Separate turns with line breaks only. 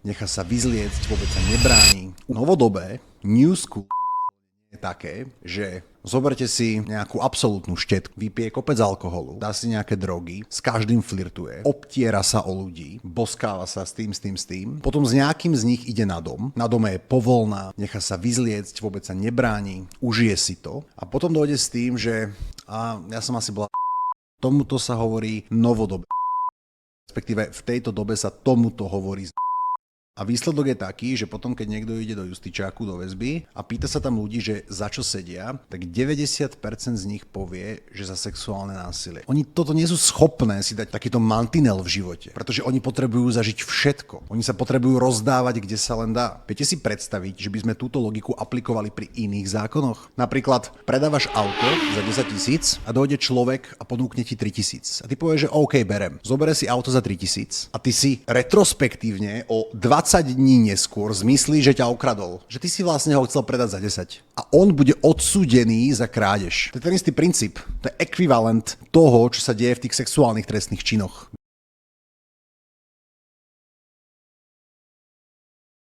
Nechá sa vyzliecť, vôbec sa nebráni. Novodobé new school je také, že zoberte si nejakú absolútnu štetku, vypije kopec alkoholu, dá si nejaké drogy, s každým flirtuje, obtiera sa o ľudí, boskáva sa s tým, potom s nejakým z nich ide na dom, na dome je povolná, nechá sa vyzliecť, vôbec sa nebráni, užije si to a potom dojde s tým, že ja som asi bola tomuto sa hovorí novodobé, respektíve v tejto dobe sa tomuto hovorí. A výsledok je taký, že potom, keď niekto ide do justičáku, do väzby a pýta sa tam ľudí, že za čo sedia, tak 90% z nich povie, že za sexuálne násilie. Oni toto nie sú schopné si dať takýto mantinel v živote, pretože oni potrebujú zažiť všetko. Oni sa potrebujú rozdávať, kde sa len dá. Viete si predstaviť, že by sme túto logiku aplikovali pri iných zákonoch? Napríklad predávaš auto za 10 000 a dojde človek a ponúkne ti 3 000. A ty povieš, že OK, berem. Zobere si auto za 3 000 a ty si retrospektívne o 20 dní neskôr zmyslí, že ťa okradol. Že ty si vlastne ho chcel predať za 10. A on bude odsúdený za krádež. To je ten istý princíp. To je ekvivalent toho, čo sa deje v tých sexuálnych trestných činoch.